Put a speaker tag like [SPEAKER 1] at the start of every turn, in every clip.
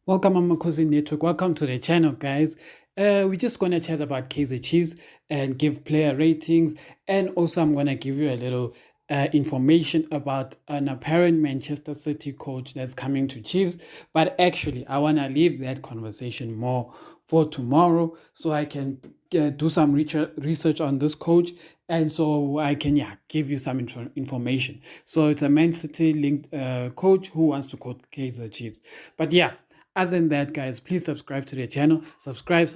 [SPEAKER 1] Welcome, Amakhosi Network. Welcome to the channel, guys. We're just going to chat about Kaizer Chiefs and give player ratings. And also, I'm going to give you a little information about an apparent Manchester City coach that's coming to Chiefs. But actually, I want to leave that conversation more for tomorrow so I can do some research on this coach. And so I can, give you some information. So it's a Man City linked coach who wants to coach Kaizer Chiefs. But other than that, guys, please subscribe to the channel. Subscribe.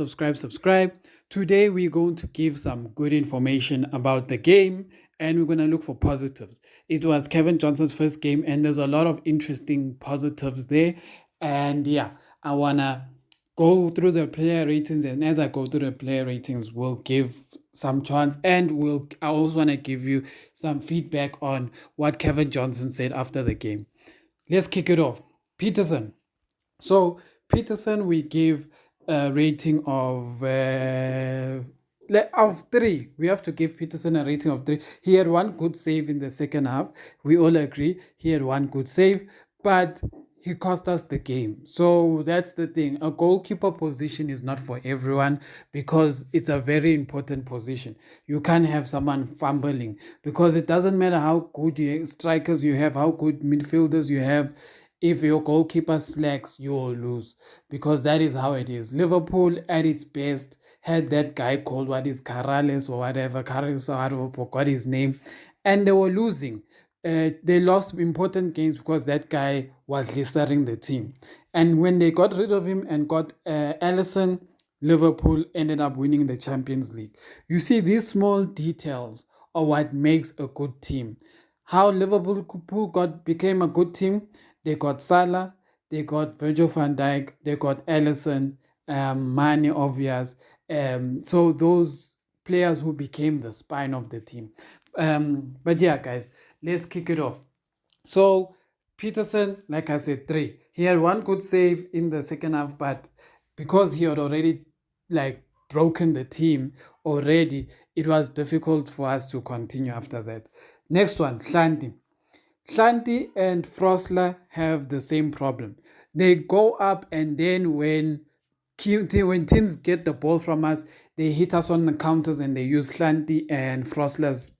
[SPEAKER 1] Today, we're going to give some good information about the game and we're going to look for positives. It was Cavin Johnson's first game, and there's a lot of interesting positives there. And I want to go through the player ratings. And as I go through the player ratings, we'll give some chance and I also want to give you some feedback on what Cavin Johnson said after the game. Let's kick it off. Peterson. So Peterson, we give a rating of 3. We have to give Peterson a rating of 3. He had one good save in the second half. We all agree he had one good save, but he cost us the game. So that's the thing. A goalkeeper position is not for everyone because it's a very important position. You can't have someone fumbling because it doesn't matter how good strikers you have, how good midfielders you have. If your goalkeeper slacks, you will lose because that is how it is. Liverpool at its best had that guy called Carales or whatever, Carales, I forgot his name, and they were losing. They lost important games because that guy was littering the team. And when they got rid of him and got Alisson, Liverpool ended up winning the Champions League. You see, these small details are what makes a good team. How Liverpool became a good team. They got Salah, they got Virgil van Dijk, they got Alisson, Mane, obvious. So those players who became the spine of the team. But guys, let's kick it off. So Peterson, like I said, 3. He had one good save in the second half, but because he had already broken the team already, it was difficult for us to continue after that. Next one, Hlanti. Hlanti and Frosler have the same problem. They go up, and then when teams get the ball from us, they hit us on the counters and they use Hlanti and Frosler's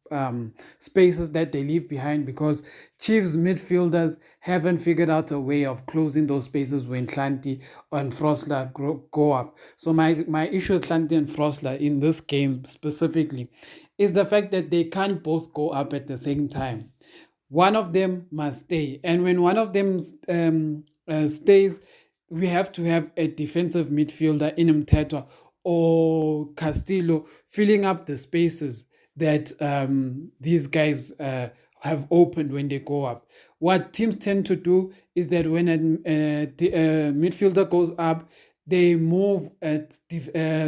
[SPEAKER 1] spaces that they leave behind because Chiefs midfielders haven't figured out a way of closing those spaces when Hlanti and Frosler go up. So my issue with Hlanti and Frosler in this game specifically is the fact that they can't both go up at the same time. One of them must stay. And when one of them stays, we have to have a defensive midfielder in Mtetwa or Castillo filling up the spaces that these guys have opened when they go up. What teams tend to do is that when a midfielder goes up, they move at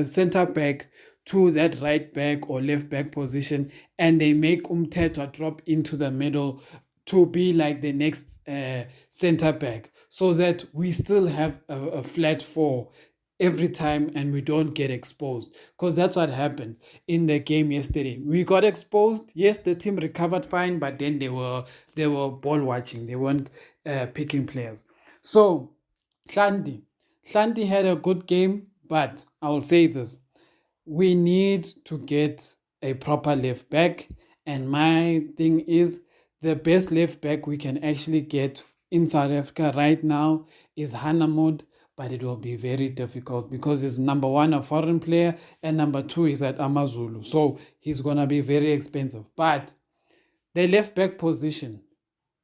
[SPEAKER 1] center back to that right back or left back position, and they make Umthetwa drop into the middle to be like the next center back, so that we still have a flat 4 every time and we don't get exposed, because that's what happened in the game yesterday. We got exposed. Yes, the team recovered fine, but then they were ball watching. They weren't picking players. So Hlanti had a good game, but I will say this: we need to get a proper left back. And my thing is, the best left back we can actually get in South Africa right now is Hanamud, but it will be very difficult because he's number 1, a foreign player, and number 2 is at Amazulu. So he's going to be very expensive. But the left back position,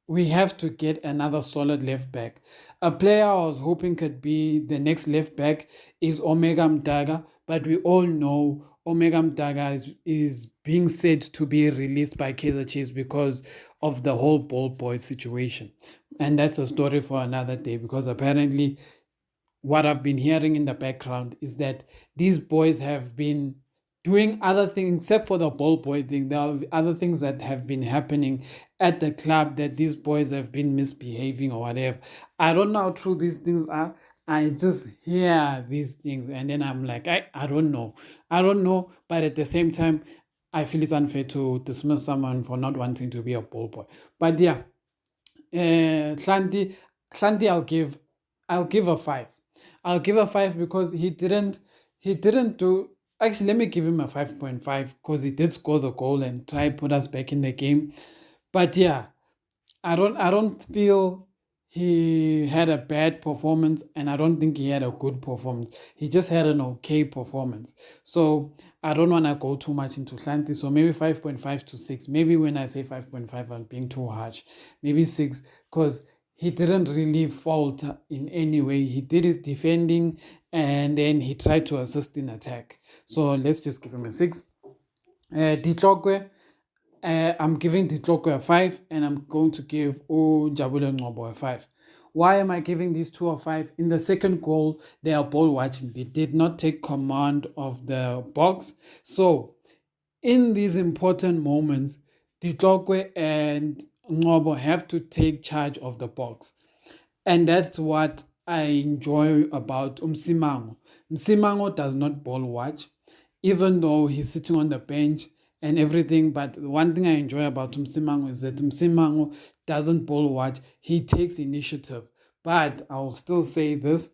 [SPEAKER 1] we have to get another solid left back. A player I was hoping could be the next left back is Omega Mdaga, but we all know Omega Mdaga is being said to be released by Kaizer Chiefs because of the whole ball boy situation. And that's a story for another day, because apparently what I've been hearing in the background is that these boys have been doing other things except for the ball boy thing. There are other things that have been happening at the club, that these boys have been misbehaving or whatever. I don't know how true these things are. I just hear these things and then I'm like, I don't know. I don't know. But at the same time, I feel it's unfair to dismiss someone for not wanting to be a ball boy. But Hlanti, I'll give I'll give a 5. I'll give a 5 because he didn't do. Actually, let me give him a 5.5 because he did score the goal and try put us back in the game. But yeah, I don't feel he had a bad performance, and I don't think he had a good performance. He just had an okay performance. So I don't want to go too much into Shanti. So maybe 5.5 to 6. Maybe when I say 5.5, I'm being too harsh. Maybe 6, because he didn't really fault in any way. He did his defending, and then he tried to assist in attack. So let's just give him a 6. Ditlokwe, I'm giving Ditloko a 5, and I'm going to give Jabule Ngobo a 5. Why am I giving these two a 5? In the second goal, they are ball watching. They did not take command of the box. So, in these important moments, Ditlokwe and Ngobo have to take charge of the box. And that's what I enjoy about Umsimango. Umsimango does not ball watch, even though he's sitting on the bench and everything. But the one thing I enjoy about Umsimango is that Umsimango doesn't ball watch, he takes initiative. But I'll still say this: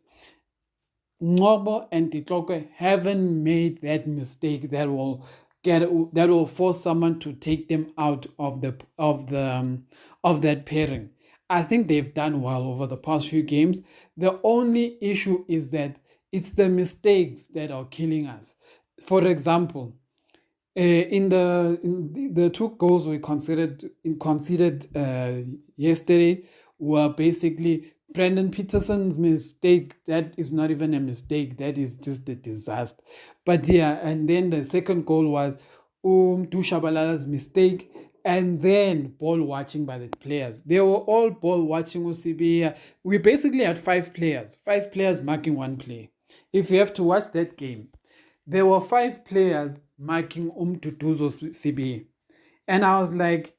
[SPEAKER 1] Ngobo and Titloke haven't made that mistake that will force someone to take them out of that pairing. I think they've done well over the past few games. The only issue is that it's the mistakes that are killing us. For example, in the two goals we considered yesterday were basically Brandon Peterson's mistake. That is not even a mistake. That is just a disaster. But yeah, and then the second goal was Mdu Shabalala's mistake, and then ball watching by the players. They were all ball watching OCB. We basically had five players marking one play. If you have to watch that game, there were five players marking Umtutuzo CB. And I was like,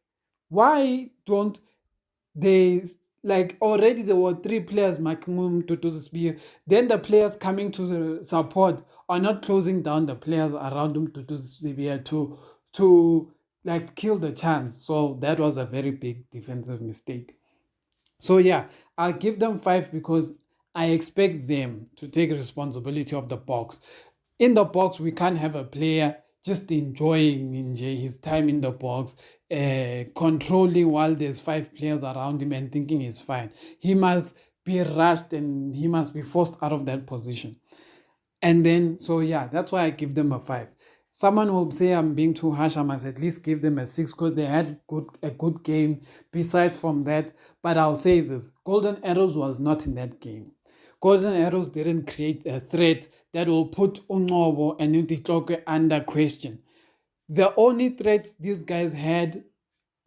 [SPEAKER 1] why don't they, like, already there were three players marking Umtutuzo CB. Then the players coming to the support are not closing down the players around Umtutuzo CB to like kill the chance. So that was a very big defensive mistake. So yeah, I'll give them 5 because I expect them to take responsibility of the box. In the box, we can't have a player just enjoying his time in the box, controlling while there's 5 players around him and thinking he's fine. He must be rushed and he must be forced out of that position. And then, so yeah, that's why I give them a 5. Someone will say I'm being too harsh. I must at least give them a 6 because they had a good game besides from that. But I'll say this: Golden Arrows was not in that game. Golden Arrows didn't create a threat that will put Ungobo and Utikloke under question. The only threats these guys had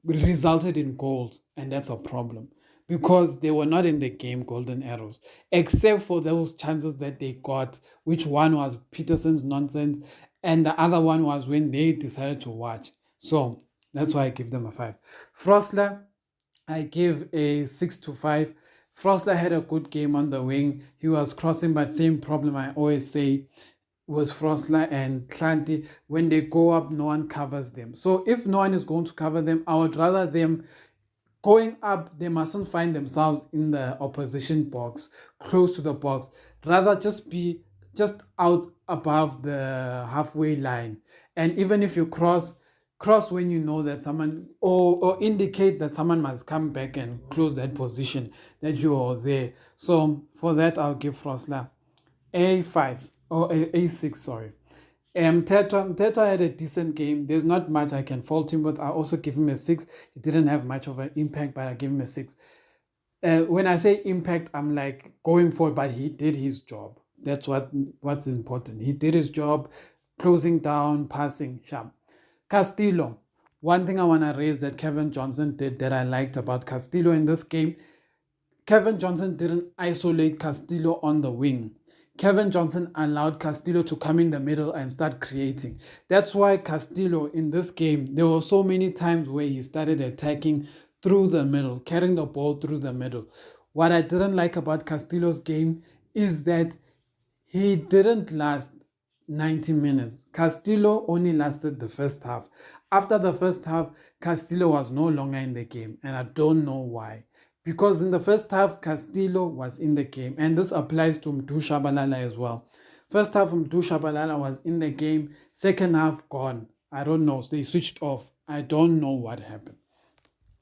[SPEAKER 1] resulted in goals, and that's a problem because they were not in the game, Golden Arrows, except for those chances that they got, which one was Peterson's nonsense and the other one was when they decided to watch. So that's why I give them a 5. Frosler, I give a 6 to 5. Frosler had a good game on the wing. He was crossing, but same problem I always say was Frosler and Klanti. When they go up, no one covers them. So if no one is going to cover them, I would rather them going up, they mustn't find themselves in the opposition box, close to the box. Rather just be just out above the halfway line. And even if you cross when you know that someone, or indicate that someone must come back and close that position that you are there. So for that, I'll give Frosler A5 or A6, sorry. Teta had a decent game. There's not much I can fault him with. I also give him a 6. He didn't have much of an impact, but I give him a 6. When I say impact, I'm like going forward, but he did his job. That's what's important. He did his job, closing down, passing, sharp. Castillo. One thing I want to raise that Cavin Johnson did that I liked about Castillo in this game, Cavin Johnson didn't isolate Castillo on the wing. Cavin Johnson allowed Castillo to come in the middle and start creating. That's why Castillo in this game, there were so many times where he started attacking through the middle, carrying the ball through the middle. What I didn't like about Castillo's game is that he didn't last 90 minutes. Castillo only lasted the first half. After the first half, Castillo was no longer in the game, and I don't know why. because in the first half, Castillo was in the game, and this applies to Mdu Shabalala as well. First half, Mdu Shabalala was in the game. Second half, gone. I don't know. They switched off. I don't know what happened.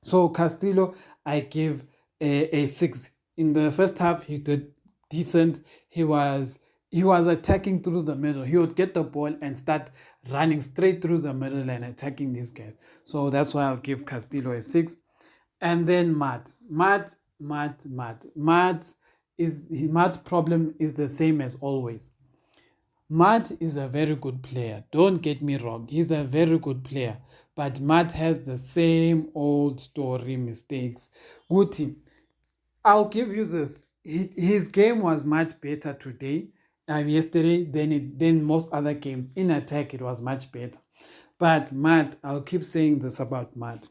[SPEAKER 1] So Castillo, I give a 6. In the first half, he did decent. He was attacking through the middle. He would get the ball and start running straight through the middle and attacking these guys. So that's why I'll give Castillo a 6. And then Matt's problem is the same as always. Matt is a very good player. Don't get me wrong. He's a very good player. But Matt has the same old story mistakes. Guti, I'll give you this. His game was much better today, yesterday, than most other games. In attack, it was much better. But Matt, I'll keep saying this about Matt.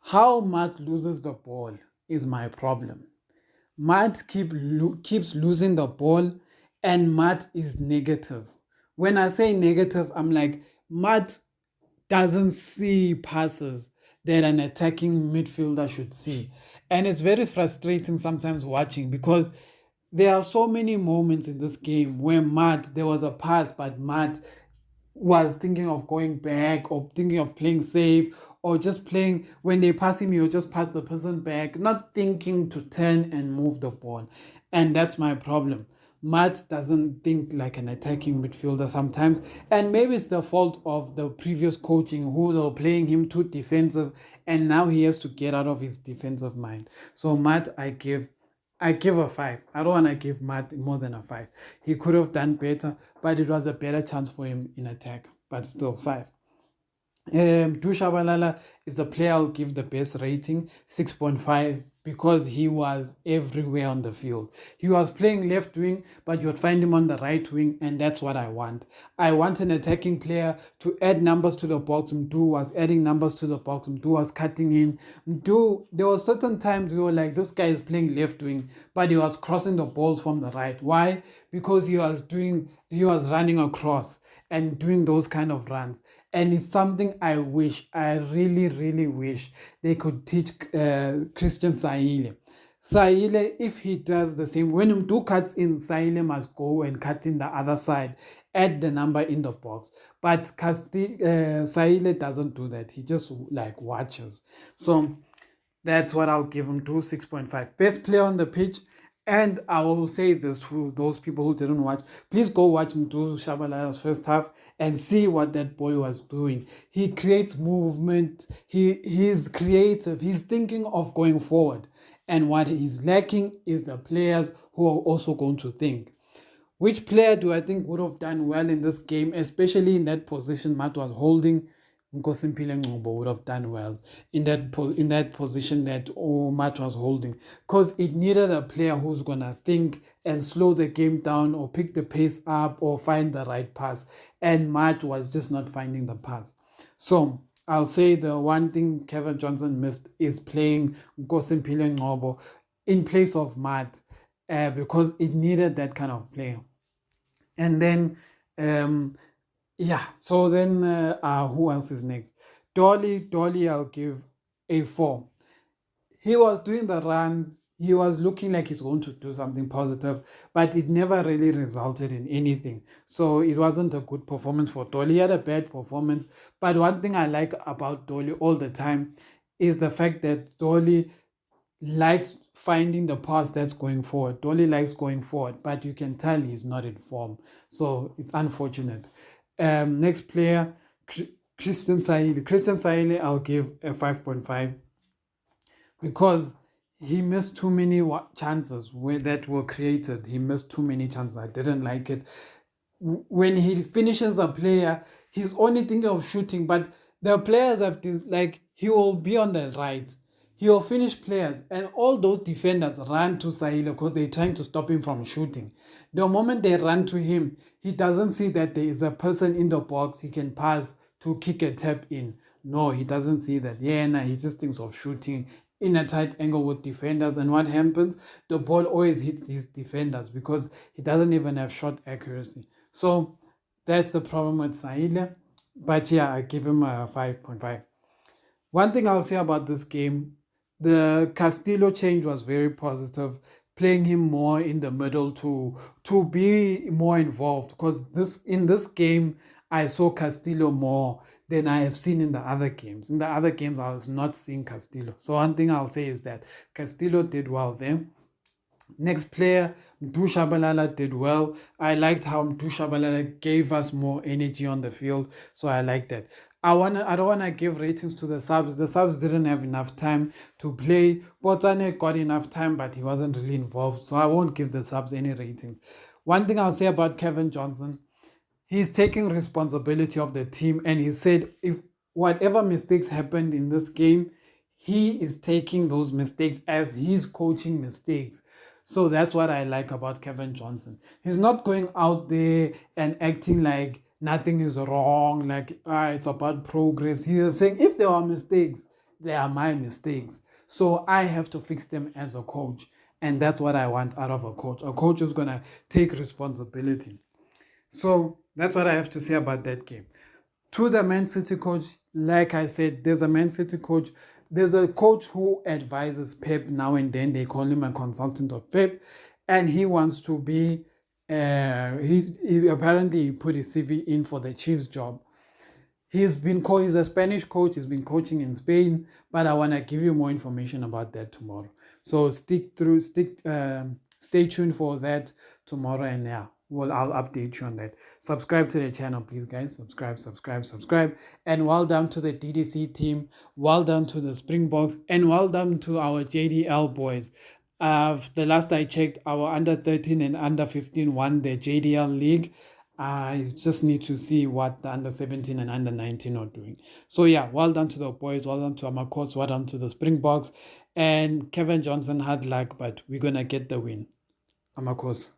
[SPEAKER 1] How Matt loses the ball is my problem. Matt keeps losing the ball, and Matt is negative. When I say negative, I'm like, Matt doesn't see passes that an attacking midfielder should see. And it's very frustrating sometimes watching, because there are so many moments in this game where there was a pass, but Matt was thinking of going back or thinking of playing safe, or just playing, when they pass him, he'll just pass the person back, not thinking to turn and move the ball. And that's my problem. Matt doesn't think like an attacking midfielder sometimes, and maybe it's the fault of the previous coaching, who were playing him too defensive, and now he has to get out of his defensive mind. So Matt, I give a 5. I don't want to give Matt more than a 5. He could have done better, but it was a better chance for him in attack. But still, 5. Mdu Shabalala is the player I'll give the best rating, 6.5, because he was everywhere on the field. He was playing left wing, but you would find him on the right wing, and that's what I want. I want an attacking player to add numbers to the box. Mdu was adding numbers to the box. Mdu was cutting in. There were certain times we were like, this guy is playing left wing, but he was crossing the balls from the right. Why? Because he was running across and doing those kind of runs. And it's something I really, really wish they could teach Christian Saile. Saile, if he does the same, when Mdu cuts in, Saile must go and cut in the other side, add the number in the box. But Saile doesn't do that. He just like watches. So that's what I'll give him to, 6.5. Best player on the pitch. And I will say this to those people who didn't watch, please go watch Mdu Shabalala's first half and see what that boy was doing. He creates movement. He's creative. He's thinking of going forward. And what he's lacking is the players who are also going to think. Which player do I think would have done well in this game, especially in that position Matt was holding? Nkosimpile Ngcobo would have done well in that position that Matt was holding, because it needed a player who's gonna think and slow the game down, or pick the pace up, or find the right pass. And Matt was just not finding the pass. So I'll say the one thing Kevin Johnson missed is playing Nkosimpile Ngcobo in place of Matt, because it needed that kind of player. And then so then who else is next? Dolly, I'll give a 4. He was doing the runs. He was looking like he's going to do something positive, but it never really resulted in anything. So it wasn't a good performance for Dolly. He had a bad performance. But one thing I like about Dolly all the time is the fact that Dolly likes finding the pass that's going forward. Dolly likes going forward, but you can tell he's not in form. So it's unfortunate. Next player, Christian Saile. Christian Saile, I'll give a 5.5, because he missed too many chances that were created. He missed too many chances. I didn't like it. When he finishes a player, he's only thinking of shooting, but the players have to, like, he will be on the right. He will finish players, and all those defenders run to Saile because they're trying to stop him from shooting. The moment they run to him, he doesn't see that there is a person in the box he can pass to kick a tap in. No, he doesn't see that. He just thinks of shooting in a tight angle with defenders. And what happens? The ball always hits these defenders because he doesn't even have shot accuracy. So that's the problem with Saile. But I give him a 5.5. One thing I'll say about this game, The Castillo change was very positive, playing him more in the middle to be more involved. Because this game, I saw Castillo more than I have seen in the other games. In the other games, I was not seeing Castillo. So one thing I'll say is that Castillo did well there. Next player, Mdu Shabalala did well. I liked how Mdu Shabalala gave us more energy on the field, so I like that. I don't wanna give ratings to the subs. The subs didn't have enough time to play. Botane got enough time, but he wasn't really involved, so I won't give the subs any ratings. One thing I'll say about Kevin Johnson, he's taking responsibility of the team, and he said if whatever mistakes happened in this game, he is taking those mistakes as his coaching mistakes. So that's what I like about Kevin Johnson. He's not going out there and acting like nothing is wrong, like it's about progress. He is saying if there are mistakes, they are my mistakes, so I have to fix them as a coach. And that's what I want out of a coach. A coach is going to take responsibility. So that's what I have to say about that game. To the Man City coach, like I said, there's a Man City coach. There's a coach who advises Pep now and then. They call him a consultant of Pep, and he wants to be. He apparently put his CV in for the Chiefs job. He's a Spanish coach. He's been coaching in Spain, but I want to give you more information about that tomorrow. So stay tuned for that tomorrow, and yeah, well, I'll update you on that. Subscribe to the channel, please, guys. Subscribe. And well done to the DDC team. Well done to the Springboks, and well done to our JDL boys. The last I checked, our under 13 and under 15 won the JDL league. I just need to see what the under 17 and under 19 are doing. So yeah, well done to the boys, well done to Amakhosi, well done to the Springboks. And Kevin Johnson had luck, but we're gonna get the win. Amakhosi.